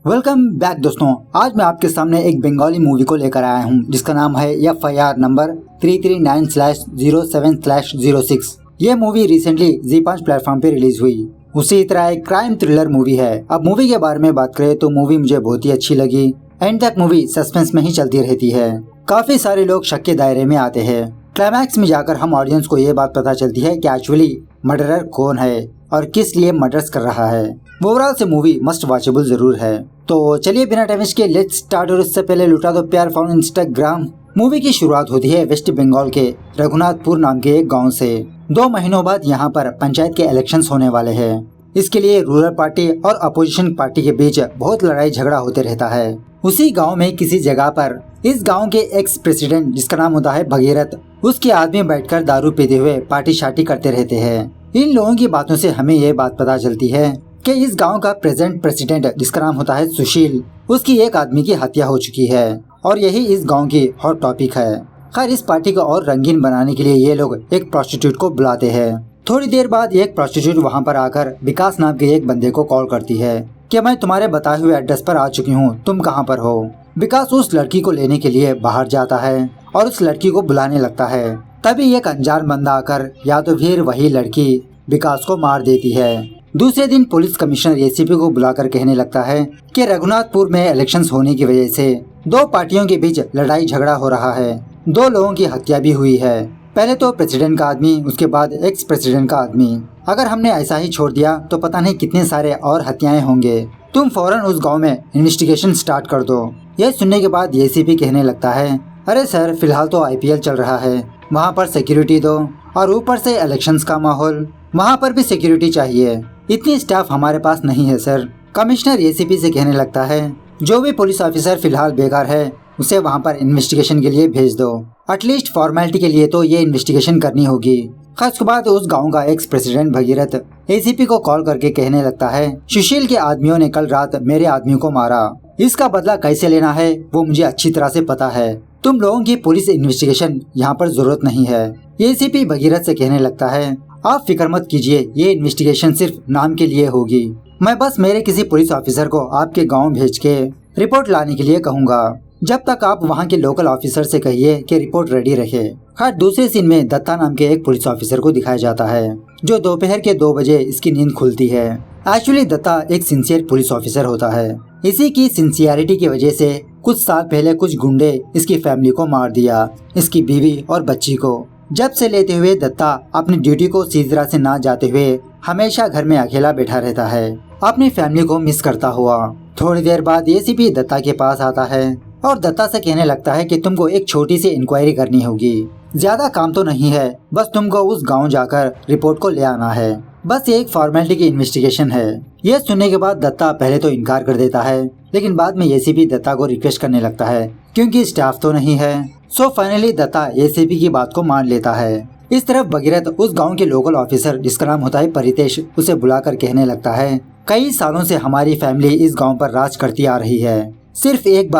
Welcome back दोस्तों। आज मैं आपके सामने एक बंगाली मूवी को लेकर आया हूं जिसका नाम है FIR नंबर 339/07/06। ये मूवी रिसेंटली Z5 प्लेटफॉर्म पे रिलीज हुई। उसी तरह एक क्राइम थ्रिलर मूवी है। अब मूवी के बारे में बात करें तो मूवी मुझे बहुत ही अच्छी लगी। एंड तक मूवी सस्पेंस में ही चलती रहती है। काफी सारे लोग शक के दायरे में आते हैं। क्लाइमैक्स में जाकर हम ऑडियंस को ये बात पता चलती है कि एक्चुअली मर्डरर कौन है और किस लिए मर्डर्स कर रहा है। ओवरऑल से मूवी मस्ट वॉचेबल जरूर है। तो चलिए बिना टाइम वेस्ट के लेट्स स्टार्ट। और इससे पहले लुटा दो प्यार फॉर इंस्टाग्राम। मूवी की शुरुआत होती है वेस्ट बंगाल के रघुनाथपुर नाम के एक गांव से। 2 महीनों बाद यहाँ पर पंचायत के इलेक्शंस होने वाले हैं। इसके लिए रूरल पार्टी और अपोजिशन पार्टी के बीच बहुत लड़ाई झगड़ा होते रहता है। उसी गांव में किसी जगह पर इस गांव के एक्स प्रेसिडेंट जिसका नाम होता है भगीरथ, उसके आदमी बैठकर दारू पीते हुए पार्टी शार्टी करते रहते हैं। इन लोगों की बातों से हमें ये बात पता चलती है कि इस गांव का प्रेजेंट प्रेसिडेंट जिसका नाम होता है सुशील, उसकी एक आदमी की हत्या हो चुकी है और यही इस गांव की हॉट टॉपिक है। खैर इस पार्टी को और रंगीन बनाने के लिए ये लोग एक प्रोस्टिट्यूट को बुलाते हैं। थोड़ी देर बाद एक प्रोस्टिट्यूट वहां पर आकर विकास नाम के एक बंदे को कॉल करती है कि मैं तुम्हारे बताए हुए एड्रेस पर आ चुकी हूँ, तुम कहाँ पर हो। विकास उस लड़की को लेने के लिए बाहर जाता है और उस लड़की को बुलाने लगता है। तभी एक अनजान बंदा आकर या तो फिर वही लड़की विकास को मार देती है। दूसरे दिन पुलिस कमिश्नर ACP को बुलाकर कहने लगता है कि रघुनाथपुर में इलेक्शंस होने की वजह से 2 पार्टियों के बीच लड़ाई झगड़ा हो रहा है। 2 लोगों की हत्या भी हुई है। पहले तो प्रेसिडेंट का आदमी, उसके बाद एक्स प्रेसिडेंट का आदमी। अगर हमने ऐसा ही छोड़ दिया तो पता नहीं कितने सारे और हत्याएं होंगे। तुम फौरन उस गाँव में इन्वेस्टिगेशन स्टार्ट कर दो। यह सुनने के बाद ACP कहने लगता है, अरे सर फिलहाल तो IPL चल रहा है, वहाँ पर सिक्योरिटी दो और ऊपर से इलेक्शंस का माहौल, वहाँ पर भी सिक्योरिटी चाहिए। इतनी स्टाफ हमारे पास नहीं है सर। कमिश्नर ACP से कहने लगता है, जो भी पुलिस ऑफिसर फिलहाल बेकार है उसे वहाँ पर इन्वेस्टिगेशन के लिए भेज दो। एटलीस्ट फॉर्मेलिटी के लिए तो ये इन्वेस्टिगेशन करनी होगी। खास के बाद उस गांव का एक्स प्रेसिडेंट भगीरथ ACP को कॉल करके कहने लगता है, सुशील के आदमियों ने कल रात मेरे आदमी को मारा। इसका बदला कैसे लेना है वो मुझे अच्छी तरह से पता है। तुम लोगों की पुलिस इन्वेस्टिगेशन यहाँ पर जरूरत नहीं है। ACP भगीरथ से कहने लगता है, आप फिक्र मत कीजिए, ये इन्वेस्टिगेशन सिर्फ नाम के लिए होगी। मैं बस मेरे किसी पुलिस ऑफिसर को आपके गांव भेज के रिपोर्ट लाने के लिए कहूँगा। जब तक आप वहाँ के लोकल ऑफिसर से कहिए कि रिपोर्ट रेडी रखे। खैर दूसरे सीन में दत्ता नाम के एक पुलिस ऑफिसर को दिखाया जाता है जो दोपहर के 2 बजे इसकी नींद खुलती है। एक्चुअली दत्ता एक सिंसियर पुलिस ऑफिसर होता है। इसी की सिंसियरिटी की वजह से कुछ साल पहले कुछ गुंडे इसकी फैमिली को मार दिया, इसकी बीवी और बच्ची को। जब से लेते हुए दत्ता अपनी ड्यूटी को सही तरह से ना जाते हुए हमेशा घर में अकेला बैठा रहता है, अपनी फैमिली को मिस करता हुआ। थोड़ी देर बाद ACP दत्ता के पास आता है और दत्ता से कहने लगता है कि तुमको एक छोटी सी इंक्वायरी करनी होगी। ज्यादा काम तो नहीं है, बस तुमको उस गांव जाकर रिपोर्ट को ले आना है। बस ये एक फॉर्मेलिटी की इन्वेस्टिगेशन है। यह सुनने के बाद दत्ता पहले तो इनकार कर देता है, लेकिन बाद में ACP दत्ता को रिक्वेस्ट करने लगता है क्योंकि स्टाफ तो नहीं है। सो फाइनली दत्ता ACP की बात को मान लेता है। इस तरफ भगीरथ उस गांव के लोकल ऑफिसर जिसका नाम होता है परितेश, उसे बुलाकर कहने लगता है, कई सालों से हमारी फैमिली इस गांव पर राज करती आ रही है। सिर्फ एक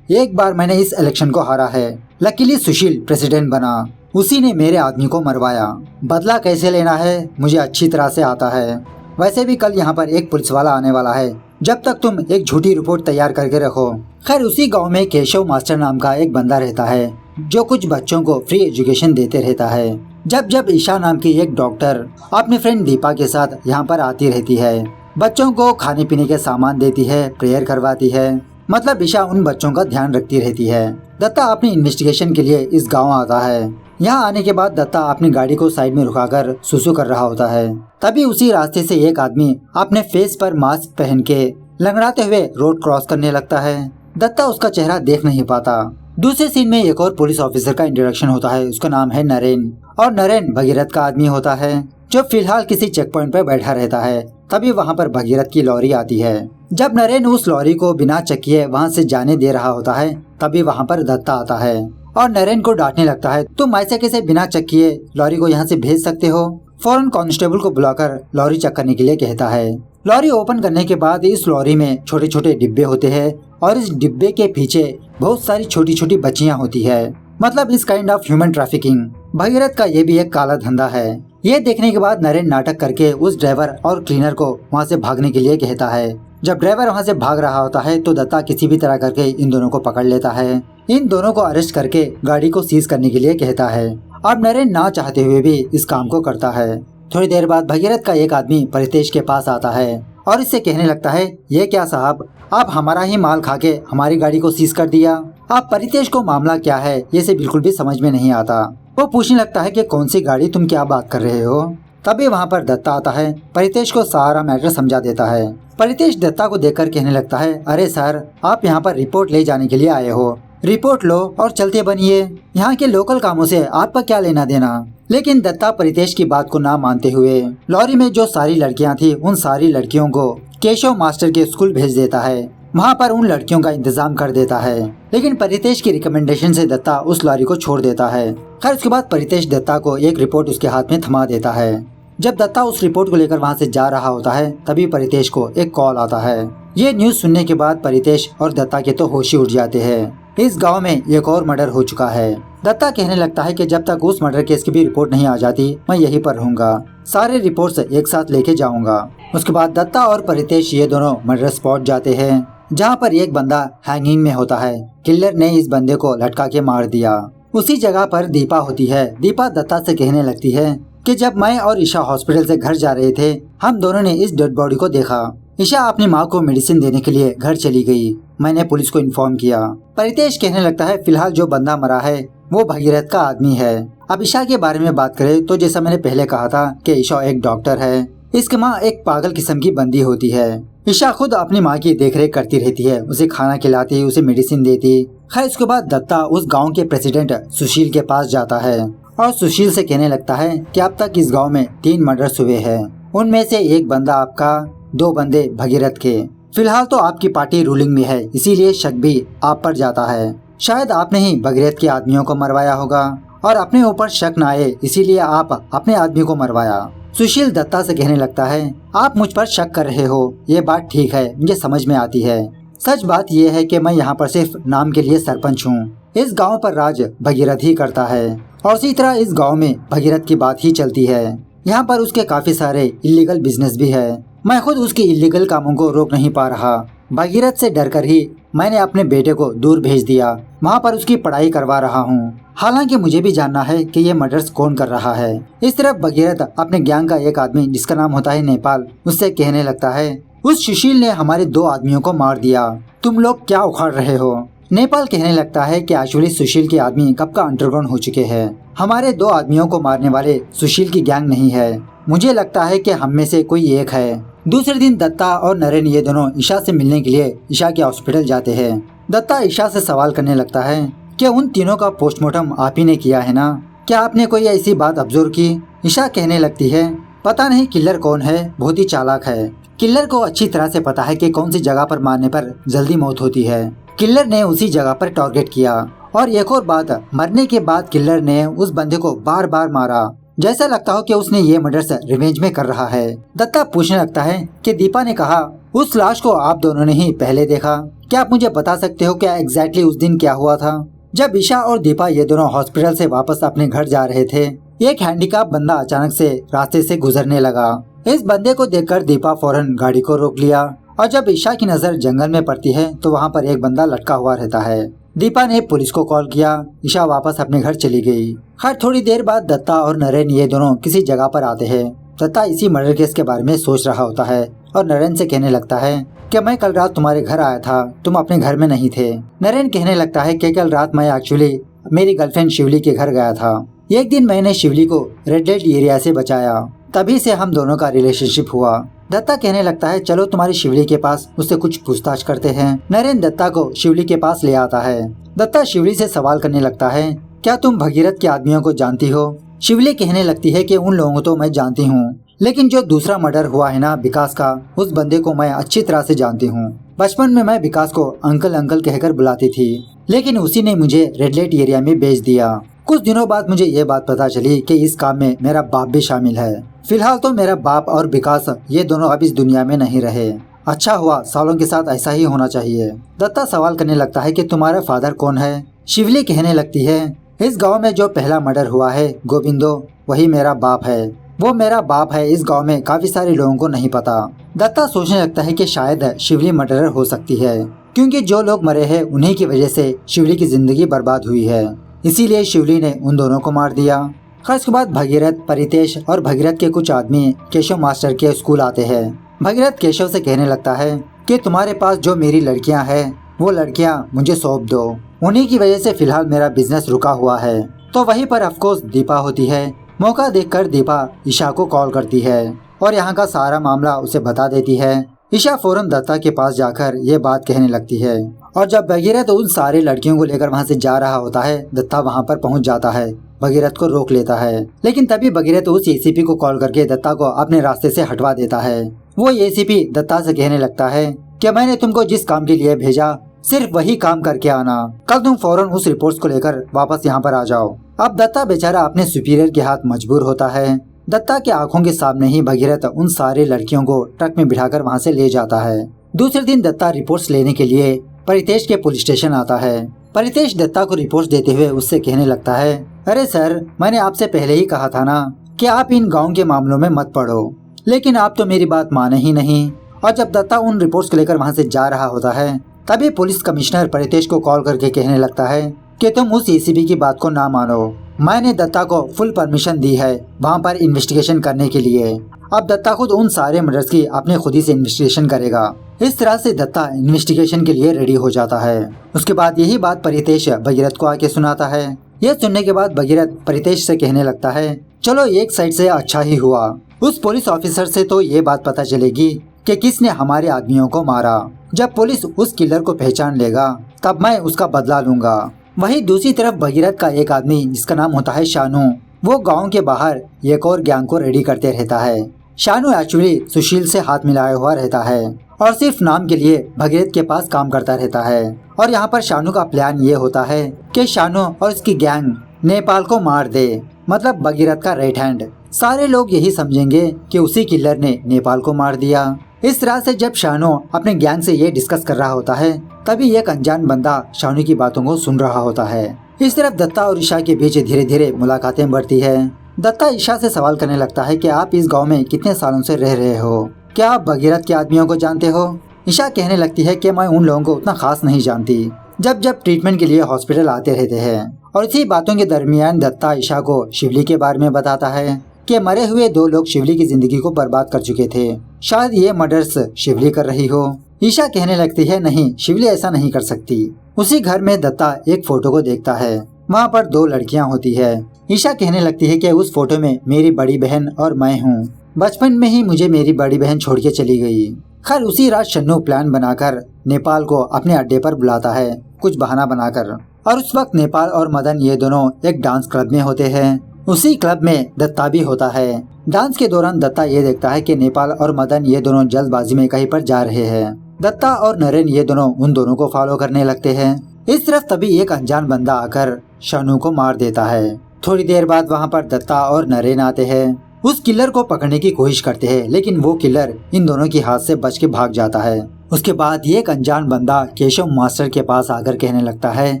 बार मैंने इस इलेक्शन को हारा है। लकीली सुशील प्रेसिडेंट बना, उसी ने मेरे आदमी को मरवाया। बदला कैसे लेना है मुझे अच्छी तरह से आता है। वैसे भी कल यहाँ पर एक पुलिस वाला आने वाला है, जब तक तुम एक झूठी रिपोर्ट तैयार करके रखो। खैर उसी गांव में केशव मास्टर नाम का एक बंदा रहता है जो कुछ बच्चों को फ्री एजुकेशन देते रहता है। जब ईशा नाम की एक डॉक्टर अपनी फ्रेंड दीपा के साथ यहाँ पर आती रहती है, बच्चों को खाने पीने के सामान देती है, प्रेयर करवाती है, मतलब ईशा उन बच्चों का ध्यान रखती रहती है। दत्ता अपनी इन्वेस्टिगेशन के लिए इस गाँव आता है। यहाँ आने के बाद दत्ता अपनी गाड़ी को साइड में रुकाकर सुसु कर रहा होता है। तभी उसी रास्ते से एक आदमी अपने फेस पर मास्क पहन के लंगड़ाते हुए रोड क्रॉस करने लगता है। दत्ता उसका चेहरा देख नहीं पाता। दूसरे सीन में एक और पुलिस ऑफिसर का इंट्रोडक्शन होता है, उसका नाम है नरेन और नरेन भगीरथ का आदमी होता है जो फिलहाल किसी चेक पॉइंट पर बैठा रहता है। तभी वहाँ पर भगीरथ की लॉरी आती है। जब नरेन उस लॉरी को बिना चेक किए वहाँ से जाने दे रहा होता है, तभी वहाँ पर दत्ता आता है और नरेन को डांटने लगता है, तुम ऐसे कैसे बिना चेक किए लॉरी को यहाँ से भेज सकते हो। फौरन कांस्टेबल को बुलाकर लॉरी चेक करने के लिए कहता है। लॉरी ओपन करने के बाद इस लॉरी में छोटे छोटे डिब्बे होते हैं और इस डिब्बे के पीछे बहुत सारी छोटी छोटी बच्चियां होती है, मतलब इस kind of human trafficking. Bhagirath का ये भी एक काला धंधा है। ये देखने के बाद नरेन नाटक करके उस ड्राइवर और क्लीनर को वहाँ से भागने के लिए कहता है। जब ड्राइवर वहाँ से भाग रहा होता है तो दत्ता किसी भी तरह करके इन दोनों को पकड़ लेता है। इन दोनों को अरेस्ट करके गाड़ी को सीज करने के लिए कहता है। अब नरेन ना चाहते हुए भी इस काम को करता है। थोड़ी देर बाद भगीरथ का एक आदमी परितेश के पास आता है और इससे कहने लगता है, ये क्या साहब, आप हमारा ही माल खा के हमारी गाड़ी को सीज कर दिया। आप परितेश को मामला क्या है ये से बिल्कुल भी समझ में नहीं आता। वो पूछने लगता है कि कौन सी गाड़ी, तुम क्या बात कर रहे हो। तभी वहाँ पर दत्ता आता है, परितेश को सारा मैटर समझा देता है। परितेश दत्ता को देखकर कहने लगता है, अरे सर, आप यहाँ पर रिपोर्ट ले जाने के लिए आए हो, रिपोर्ट लो और चलते बनिए, यहाँ के लोकल कामों से आपका क्या लेना देना। लेकिन दत्ता परितेश की बात को ना मानते हुए लॉरी में जो सारी लड़कियाँ थी उन सारी लड़कियों को केशव मास्टर के स्कूल भेज देता है। वहाँ पर उन लड़कियों का इंतजाम कर देता है। लेकिन परितेश की रिकमेंडेशन से दत्ता उस लॉरी को छोड़ देता है। खैर उसके बाद परितेश दत्ता को एक रिपोर्ट उसके हाथ में थमा देता है। जब दत्ता उस रिपोर्ट को लेकर वहाँ से जा रहा होता है तभी परितेश को एक कॉल आता है। ये न्यूज सुनने के बाद परितेश और दत्ता के तो होश ही उड़ जाते हैं। इस गांव में एक और मर्डर हो चुका है। दत्ता कहने लगता है कि जब तक उस मर्डर केस की भी रिपोर्ट नहीं आ जाती मैं यहीं पर रहूंगा, सारे रिपोर्ट्स एक साथ लेके जाऊंगा। उसके बाद दत्ता और परितेश ये दोनों मर्डर स्पॉट जाते हैं जहाँ पर एक बंदा हैंगिंग में होता है। किलर ने इस बंदे को लटका के मार दिया। उसी जगह पर दीपा होती है। दीपा दत्ता से कहने लगती है कि जब मैं और ईशा हॉस्पिटल से घर जा रहे थे हम दोनों ने इस डेड बॉडी को देखा। ईशा अपनी माँ को मेडिसिन देने के लिए घर चली गई। मैंने पुलिस को इन्फॉर्म किया। परितेश कहने लगता है, फिलहाल जो बंदा मरा है वो भगीरथ का आदमी है। अब ईशा के बारे में बात करें तो जैसा मैंने पहले कहा था कि ईशा एक डॉक्टर है। इसकी माँ एक पागल किस्म की बंदी होती है। ईशा खुद अपनी माँ की देखरेख करती रहती है, उसे खाना खिलाती, उसे मेडिसिन देती। खैर उसके बाद दत्ता उस गाँव के प्रेसिडेंट सुशील के पास जाता है और सुशील से कहने लगता है कि अब तक इस गांव में 3 मर्डर्स हुए हैं। उनमें से एक बंदा आपका, 2 बंदे भगीरथ के। फिलहाल तो आपकी पार्टी रूलिंग में है, इसीलिए शक भी आप पर जाता है। शायद आपने ही भगीरथ के आदमियों को मरवाया होगा और अपने ऊपर शक न आए इसीलिए आप अपने आदमी को मरवाया। सुशील दत्ता से कहने लगता है, आप मुझ पर शक कर रहे हो, ये बात ठीक है, मुझे समझ में आती है। सच बात यह है कि मैं यहाँ पर सिर्फ नाम के लिए सरपंच हूँ। इस गांव पर राज भगीरथ ही करता है और इसी तरह इस गांव में भगीरथ की बात ही चलती है। यहाँ पर उसके काफी सारे इलीगल बिजनेस भी है। मैं खुद उसके इलीगल कामों को रोक नहीं पा रहा। भगीरथ से डरकर ही मैंने अपने बेटे को दूर भेज दिया, वहाँ पर उसकी पढ़ाई करवा रहा हूँ। हालांकि मुझे भी जानना है कि ये मर्डर्स कौन कर रहा है। इस तरफ भगीरथ अपने गैंग का एक आदमी जिसका नाम होता है नेपाल, उससे कहने लगता है, उस सुशील ने हमारे 2 आदमियों को मार दिया, तुम लोग क्या उखाड़ रहे हो। नेपाल कहने लगता है कि एक्चुअली सुशील के आदमी कब का अंडरग्राउंड हो चुके हैं। हमारे 2 आदमियों को मारने वाले सुशील की गैंग नहीं है। मुझे लगता है कि हम में से कोई एक है। दूसरे दिन दत्ता और नरेन ये दोनों ईशा से मिलने के लिए ईशा के हॉस्पिटल जाते हैं। दत्ता ईशा से सवाल करने लगता है कि उन तीनों का पोस्टमार्टम आप ही ने किया है ना, क्या आपने कोई ऐसी बात ऑब्जर्व की। ईशा कहने लगती है, पता नहीं किलर कौन है, बहुत ही चालाक है। किलर को अच्छी तरह से पता है कि कौन सी जगह पर मारने पर जल्दी मौत होती है। किलर ने उसी जगह पर टारगेट किया और एक और बात, मरने के बाद किलर ने उस बंदे को बार बार मारा, जैसा लगता हो कि उसने ये मर्डर्स रिवेंज में कर रहा है। दत्ता पूछने लगता है कि दीपा ने कहा उस लाश को आप दोनों ने ही पहले देखा, क्या आप मुझे बता सकते हो क्या एग्जैक्टली उस दिन क्या हुआ था। जब ईशा और दीपा ये दोनों हॉस्पिटल से वापस अपने घर जा रहे थे, एक हैंडीकैप बंदा अचानक से रास्ते से गुजरने लगा। इस बंदे को देखकर दीपा फौरन गाड़ी को रोक लिया और जब ईशा की नजर जंगल में पड़ती है तो वहाँ पर एक बंदा लटका हुआ रहता है। दीपा ने पुलिस को कॉल किया। ईशा वापस अपने घर चली गई। खैर थोड़ी देर बाद दत्ता और नरेन ये दोनों किसी जगह पर आते हैं। दत्ता इसी मर्डर केस के बारे में सोच रहा होता है और नरेन से कहने लगता है कि मैं कल रात तुम्हारे घर आया था, तुम अपने घर में नहीं थे। नरेन कहने लगता है कि कल रात मैं एक्चुअली मेरी गर्लफ्रेंड शिवली के घर गया था। एक दिन मैंने शिवली को रेड लाइट एरिया से बचाया, तभी से हम दोनों का रिलेशनशिप हुआ। दत्ता कहने लगता है, चलो तुम्हारी शिवली के पास उससे कुछ पूछताछ करते हैं। नरेन दत्ता को शिवली के पास ले आता है। दत्ता शिवली से सवाल करने लगता है, क्या तुम भगीरथ के आदमियों को जानती हो। शिवली कहने लगती है कि उन लोगों को तो मैं जानती हूँ, लेकिन जो दूसरा मर्डर हुआ है ना विकास का, उस बंदे को मैं अच्छी तरह से जानती हूँ। बचपन में मैं विकास को अंकल अंकल कहकर बुलाती थी, लेकिन उसी ने मुझे रेड लाइट एरिया में भेज दिया। कुछ दिनों बाद मुझे ये बात पता चली कि इस काम में मेरा बाप भी शामिल है। फिलहाल तो मेरा बाप और विकास ये दोनों अब इस दुनिया में नहीं रहे। अच्छा हुआ, सालों के साथ ऐसा ही होना चाहिए। दत्ता सवाल करने लगता है कि तुम्हारा फादर कौन है। शिवली कहने लगती है, इस गांव में जो पहला मर्डर हुआ है गोविंदो, वही मेरा बाप है। वो मेरा बाप है इस गांव में काफी सारे लोगों को नहीं पता। दत्ता सोचने लगता है कि शायद शिवली मर्डरर हो सकती है, क्योंकि जो लोग मरे हैं उन्हीं की वजह से शिवली की जिंदगी बर्बाद हुई है, इसीलिए शिवली ने उन दोनों को मार दिया। खैर उसके बाद भगीरथ, परितेश और भगीरथ के कुछ आदमी केशव मास्टर के स्कूल आते हैं। भगीरथ केशव से कहने लगता है कि तुम्हारे पास जो मेरी लड़कियां हैं वो लड़कियां मुझे सौंप दो, उन्हीं की वजह से फिलहाल मेरा बिजनेस रुका हुआ है। तो वहीं पर ऑफकोर्स दीपा होती है। मौका देखकर दीपा ईशा को कॉल करती है और यहाँ का सारा मामला उसे बता देती है। ईशा फौरन दत्ता के पास जाकर ये बात कहने लगती है और जब भगीरथ उन सारी लड़कियों को लेकर वहाँ से जा रहा होता है, दत्ता वहाँ पर पहुँच जाता है, भगीरथ को रोक लेता है। लेकिन तभी भगीरथ उस एसीपी को कॉल करके दत्ता को अपने रास्ते से हटवा देता है। वो एसीपी दत्ता से कहने लगता है कि मैंने तुमको जिस काम के लिए भेजा सिर्फ वही काम करके आना, कल तुम फौरन उस रिपोर्ट्स को लेकर वापस यहाँ पर आ जाओ। अब दत्ता बेचारा अपने सुपीरियर के हाथ मजबूर होता है। दत्ता के आंखों के सामने ही भगीरथ उन सारे लड़कियों को ट्रक में बिठाकर वहाँ से ले जाता है। दूसरे दिन दत्ता रिपोर्ट्स लेने के लिए परितेश के पुलिस स्टेशन आता है। परितेश दत्ता को रिपोर्ट्स देते हुए उससे कहने लगता है, अरे सर, मैंने आपसे पहले ही कहा था ना कि आप इन गाँव के मामलों में मत पड़ो, लेकिन आप तो मेरी बात माने ही नहीं। और जब दत्ता उन रिपोर्ट्स को लेकर वहाँ से जा रहा होता है, तभी पुलिस कमिश्नर परितेश को कॉल करके कहने लगता है कि तुम उस एसीपी की बात को ना मानो, मैंने दत्ता को फुल परमिशन दी है वहाँ पर इन्वेस्टिगेशन करने के लिए। अब दत्ता खुद उन सारे मर्डर्स की अपने खुद ही से इन्वेस्टिगेशन करेगा। इस तरह से दत्ता इन्वेस्टिगेशन के लिए रेडी हो जाता है। उसके बाद यही बात परितेश भगीरथ को आके सुनाता है। यह सुनने के बाद भगीरथ परितेश से कहने लगता है, चलो एक साइड से अच्छा ही हुआ, उस पुलिस ऑफिसर से तो ये बात पता चलेगी कि किसने हमारे आदमियों को मारा। जब पुलिस उस किलर को पहचान लेगा तब मैं उसका बदला लूंगा। वहीं दूसरी तरफ भगीरथ का एक आदमी जिसका नाम होता है शानू, वो गांव के बाहर एक और गैंग को रेडी करते रहता है। शानू एक्चुअली सुशील से हाथ मिलाया हुआ रहता है और सिर्फ नाम के लिए भगीरथ के पास काम करता रहता है। और यहाँ पर शानू का प्लान ये होता है कि शानू और उसकी गैंग नेपाल को मार दे, मतलब भगीरथ का राइट हैंड। सारे लोग यही समझेंगे कि उसी किलर ने नेपाल को मार दिया। इस तरह से जब शानू अपने गैंग से ये डिस्कस कर रहा होता है, तभी एक अनजान बंदा शानू की बातों को सुन रहा होता है। इस तरफ दत्ता और ईशा के बीच धीरे धीरे मुलाकातें बढ़ती है। दत्ता ईशा से सवाल करने लगता है कि आप इस गांव में कितने सालों से रह रहे हो, क्या आप भगीरथ के आदमियों को जानते हो? ईशा कहने लगती है कि मैं उन लोगों को उतना खास नहीं जानती, जब ट्रीटमेंट के लिए हॉस्पिटल आते रहते हैं। और इसी बातों के दरमियान दत्ता ईशा को शिवली के बारे में बताता है कि मरे हुए 2 लोग शिवली की जिंदगी को बर्बाद कर चुके थे, शायद ये मर्डर्स शिवली कर रही हो। ईशा कहने लगती है, नहीं, शिवली ऐसा नहीं कर सकती। उसी घर में दत्ता एक फोटो को देखता है, वहाँ पर 2 लड़कियाँ होती है। ईशा कहने लगती है कि उस फोटो में मेरी बड़ी बहन और मैं हूँ, बचपन में ही मुझे मेरी बड़ी बहन छोड़ के चली गई। खैर उसी रात शन्नू प्लान बनाकर नेपाल को अपने अड्डे पर बुलाता है, कुछ बहाना बनाकर। और उस वक्त नेपाल और मदन ये दोनों एक डांस क्लब में होते हैं। उसी क्लब में दत्ता भी होता है। डांस के दौरान दत्ता ये देखता है कि नेपाल और मदन ये दोनों जल्दबाजी में कहीं पर जा रहे हैं। दत्ता और नरेन ये दोनों उन दोनों को फॉलो करने लगते हैं। इस तरफ तभी एक अनजान बंदा आकर शानू को मार देता है। थोड़ी देर बाद वहाँ पर दत्ता और नरेन आते हैं, उस किलर को पकड़ने की कोशिश करते हैं, लेकिन वो किलर इन दोनों की हाथ से बच के भाग जाता है। उसके बाद ये एक अनजान बंदा केशव मास्टर के पास आकर कहने लगता है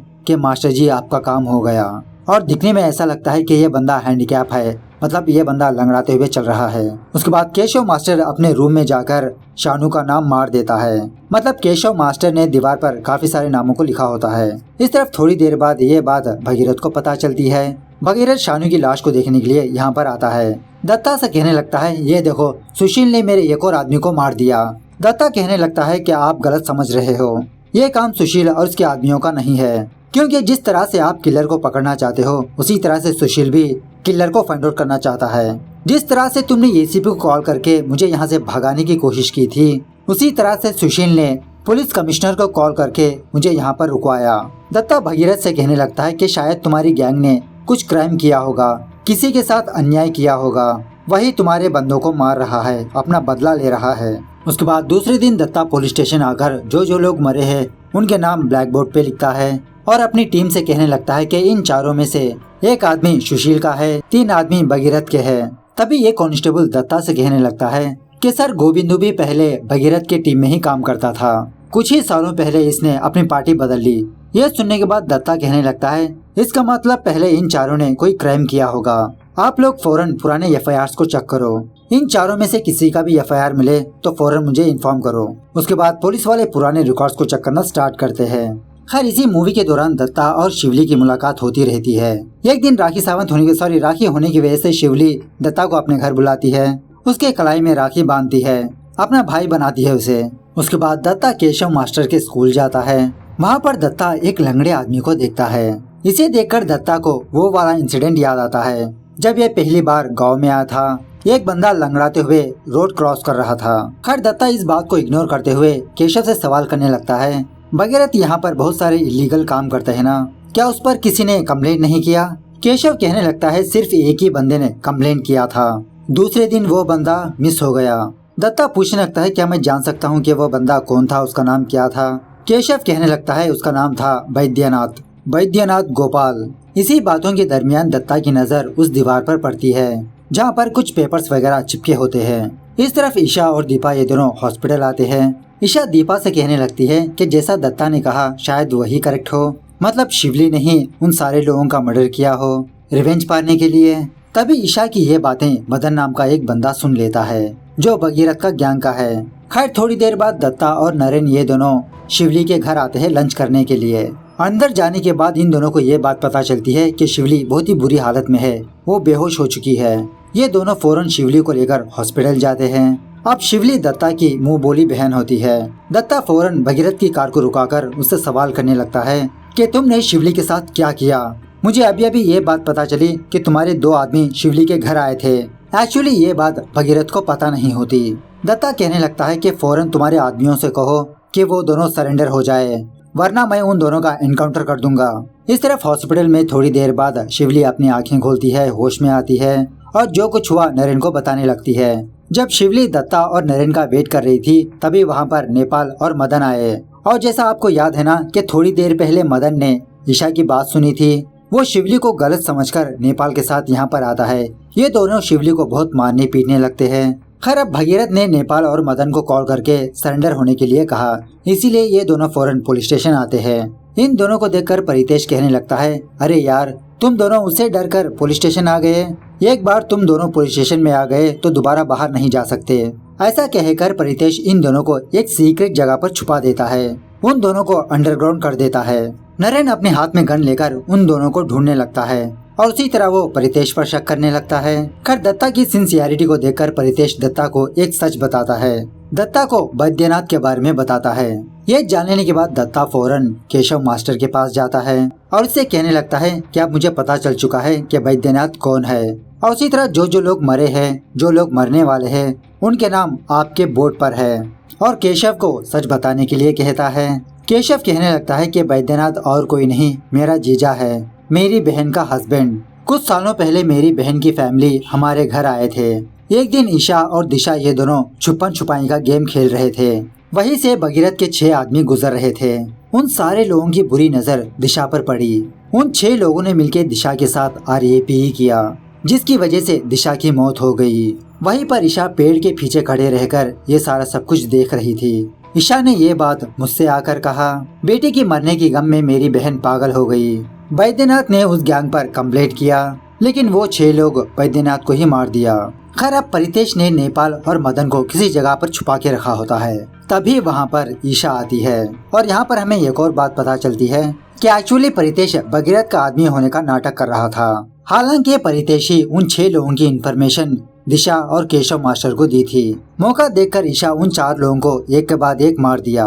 कि मास्टर जी आपका काम हो गया। और दिखने में ऐसा लगता है कि ये बंदा हैंडीकैप है, मतलब ये बंदा लंगड़ाते हुए चल रहा है। उसके बाद केशव मास्टर अपने रूम में जाकर शानू का नाम मार देता है, मतलब केशव मास्टर ने दीवार पर काफी सारे नामों को लिखा होता है। इस तरफ थोड़ी देर बाद ये बात भगीरथ को पता चलती है। भगीरथ शानू की लाश को देखने के लिए यहाँ पर आता है। दत्ता से कहने लगता है, ये देखो सुशील ने मेरे एक और आदमी को मार दिया। दत्ता कहने लगता है कि आप गलत समझ रहे हो, ये काम सुशील और उसके आदमियों का नहीं है, क्योंकि जिस तरह से आप किलर को पकड़ना चाहते हो उसी तरह से सुशील भी किलर को फाइंड आउट करना चाहता है। जिस तरह से तुमने एसीपी को कॉल करके मुझे यहाँ से भगाने की कोशिश की थी, उसी तरह से सुशील ने पुलिस कमिश्नर को कॉल करके मुझे यहाँ पर रुकवाया। दत्ता भगीरथ से कहने लगता है कि शायद तुम्हारी गैंग ने कुछ क्राइम किया होगा, किसी के साथ अन्याय किया होगा, वही तुम्हारे बंदों को मार रहा है, अपना बदला ले रहा है। उसके बाद दूसरे दिन दत्ता पुलिस स्टेशन आकर जो लोग मरे हैं उनके नाम ब्लैक बोर्ड पे लिखता है और अपनी टीम से कहने लगता है कि इन चारों में से एक आदमी सुशील का है, 3 आदमी भगीरथ के हैं। तभी ये कांस्टेबल दत्ता से कहने लगता है कि सर गोविंदू भी पहले भगीरथ के टीम में ही काम करता था, कुछ ही सालों पहले इसने अपनी पार्टी बदल ली। यह सुनने के बाद दत्ता कहने लगता है, इसका मतलब पहले इन चारों ने कोई क्राइम किया होगा आप लोग फौरन पुराने FIRs को चेक करो। इन चारों में से किसी का भी FIR मिले तो फौरन मुझे इन्फॉर्म करो। उसके बाद पुलिस वाले पुराने रिकॉर्ड्स को चेक करना स्टार्ट करते हैं। खैर इसी मूवी के दौरान दत्ता और शिवली की मुलाकात होती रहती है। एक दिन राखी होने की वजह से शिवली दत्ता को अपने घर बुलाती है, उसके कलाई में राखी बांधती है, अपना भाई बनाती है उसे। उसके बाद दत्ता केशव मास्टर के स्कूल जाता है। वहाँ पर दत्ता एक लंगड़े आदमी को देखता है। इसे देखकर दत्ता को वो वाला इंसिडेंट याद आता है जब ये पहली बार गांव में आया था। एक बंदा लंगड़ाते हुए रोड क्रॉस कर रहा था। खैर दत्ता इस बात को इग्नोर करते हुए केशव से सवाल करने लगता है, भगीरथ यहाँ पर बहुत सारे इलीगल काम करते हैं ना, क्या उस पर किसी ने कम्प्लेन नहीं किया? केशव कहने लगता है सिर्फ एक ही बंदे ने कम्प्लेन किया था, दूसरे दिन वो बंदा मिस हो गया। दत्ता पूछने लगता है क्या मैं जान सकता हूँ कि वो बंदा कौन था, उसका नाम क्या था? केशव कहने लगता है उसका नाम था बैद्यनाथ गोपाल। इसी बातों के दरमियान दत्ता की नजर उस दीवार पर पड़ती है जहाँ पर कुछ पेपर्स वगैरह चिपके होते हैं। इस तरफ ईशा और दीपा ये दोनों हॉस्पिटल आते हैं। ईशा दीपा से कहने लगती है कि जैसा दत्ता ने कहा शायद वही करेक्ट हो, मतलब शिवली ने ही उन सारे लोगों का मर्डर किया हो रिवेंज पाने के लिए। तभी ईशा की ये बातें मदन नाम का एक बंदा सुन लेता है जो भगीरथ का गैंग का है। खैर थोड़ी देर बाद दत्ता और नरेन ये दोनों शिवली के घर आते हैं लंच करने के लिए। अंदर जाने के बाद इन दोनों को ये बात पता चलती है कि शिवली बहुत ही बुरी हालत में है, वो बेहोश हो चुकी है। ये दोनों फौरन शिवली को लेकर हॉस्पिटल जाते हैं। अब शिवली दत्ता की मुंह बोली बहन होती है। दत्ता फौरन भगीरथ की कार को रुकाकर उससे सवाल करने लगता है कि तुमने शिवली के साथ क्या किया? मुझे अभी अभी ये बात पता चली कि तुम्हारे 2 आदमी शिवली के घर आए थे। एक्चुअली ये बात भगीरथ को पता नहीं होती। दत्ता कहने लगता है कि फौरन तुम्हारे आदमियों से कहो कि वो दोनों सरेंडर हो जाए, वरना मैं उन दोनों का एनकाउंटर कर दूंगा। इस तरफ हॉस्पिटल में थोड़ी देर बाद शिवली अपनी आंखें खोलती है, होश में आती है और जो कुछ हुआ नरेन को बताने लगती है। जब शिवली दत्ता और नरेन का वेट कर रही थी तभी वहाँ पर नेपाल और मदन आए। और जैसा आपको याद है ना कि थोड़ी देर पहले मदन ने ईशा की बात सुनी थी, वो शिवली को गलत समझकर नेपाल के साथ यहाँ पर आता है। ये दोनों शिवली को बहुत मारने पीटने लगते हैं। खैर अब भगीरथ ने नेपाल और मदन को कॉल करके सरेंडर होने के लिए कहा, इसीलिए ये दोनों फौरन पुलिस स्टेशन आते हैं। इन दोनों को देखकर परितेश कहने लगता है, अरे यार तुम दोनों उससे डर कर पुलिस स्टेशन आ गए। एक बार तुम दोनों पुलिस स्टेशन में आ गए तो दोबारा बाहर नहीं जा सकते। ऐसा कहकर परितेश इन दोनों को एक सीक्रेट जगह पर छुपा देता है, उन दोनों को अंडरग्राउंड कर देता है। नरेन अपने हाथ में गन लेकर उन दोनों को ढूंढने लगता है और उसी तरह वो परितेश पर शक करने लगता है। खैर दत्ता की सिंसियरिटी को देखकर परितेश दत्ता को एक सच बताता है, दत्ता को बैद्यनाथ के बारे में बताता है। ये जान लेने के बाद दत्ता फौरन केशव मास्टर के पास जाता है और उससे कहने लगता है कि अब मुझे पता चल चुका है कि बैद्यनाथ कौन है और उसी तरह जो लोग मरे हैं, जो लोग मरने वाले हैं, उनके नाम आपके बोर्ड पर है। और केशव को सच बताने के लिए कहता है। केशव कहने लगता है कि बैद्यनाथ और कोई नहीं, मेरा जीजा है, मेरी बहन का हस्बैंड। कुछ सालों पहले मेरी बहन की फैमिली हमारे घर आए थे। एक दिन ईशा और दिशा ये दोनों छुपन छुपाई का गेम खेल रहे थे। वहीं से भगीरथ के 6 आदमी गुजर रहे थे। उन सारे लोगों की बुरी नजर दिशा पर पड़ी। उन 6 लोगों ने मिलकर दिशा के साथ RAP किया, जिसकी वजह से दिशा की मौत हो गई। वहीं पर ईशा पेड़ के पीछे खड़े रहकर ये सारा सब कुछ देख रही थी। ईशा ने ये बात मुझसे आकर कहा, बेटी की मरने की गम में मेरी बहन पागल हो गई। बैद्यनाथ ने उस गैंग पर कंप्लेंट किया, लेकिन वो 6 लोग बैद्यनाथ को ही मार दिया। खैर अब परितेश ने नेपाल और मदन को किसी जगह पर छुपा के रखा होता है। तभी वहाँ पर ईशा आती है और यहाँ पर हमें एक और बात पता चलती है कि एक्चुअली परितेश भगीरथ का आदमी होने का नाटक कर रहा था। हालांकि परितेश ही उन 6 लोगों की इन्फॉर्मेशन दिशा और केशव मास्टर को दी थी। मौका देखकर ईशा उन 4 लोगों को एक के बाद एक मार दिया।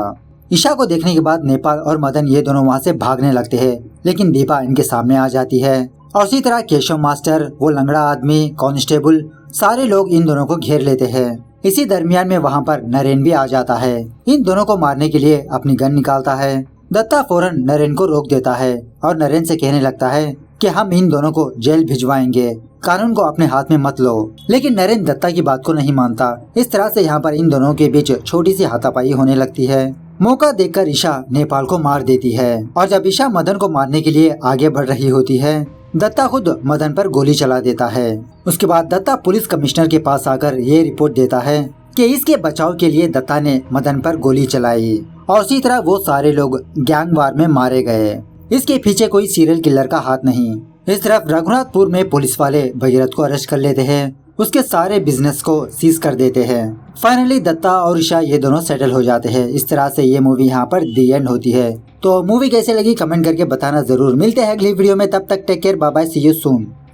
ईशा को देखने के बाद नेपाल और मदन ये दोनों वहाँ से भागने लगते हैं, लेकिन दीपा इनके सामने आ जाती है और उसी तरह केशव मास्टर, वो लंगड़ा आदमी, कांस्टेबल, सारे लोग इन दोनों को घेर लेते हैं। इसी दरमियान में वहाँ पर नरेन भी आ जाता है। इन दोनों को मारने के लिए अपनी गन निकालता है। दत्ता फौरन नरेन को रोक देता है और नरेन से कहने लगता है कि हम इन दोनों को जेल भिजवाएंगे, कानून को अपने हाथ में मत लो। लेकिन नरेन दत्ता की बात को नहीं मानता। इस तरह से यहाँ पर इन दोनों के बीच छोटी सी हाथापाई होने लगती है। मौका देखकर ईशा नेपाल को मार देती है और जब ईशा मदन को मारने के लिए आगे बढ़ रही होती है, दत्ता खुद मदन पर गोली चला देता है। उसके बाद दत्ता पुलिस कमिश्नर के पास आकर ये रिपोर्ट देता है कि इसके बचाव के लिए दत्ता ने मदन पर गोली चलाई और उसी तरह वो सारे लोग गैंग वार में मारे गए। इसके पीछे कोई सीरियल किलर का हाथ नहीं। इस तरफ रघुनाथपुर में पुलिस वाले भगीरथ को अरेस्ट कर लेते हैं, उसके सारे बिजनेस को सीज कर देते हैं। फाइनली दत्ता और ईशा ये दोनों सेटल हो जाते हैं। इस तरह से ये मूवी यहाँ पर दी एंड होती है। तो मूवी कैसे लगी कमेंट करके बताना जरूर। मिलते हैं अगली वीडियो में, तब तक take care, bye bye, see you soon.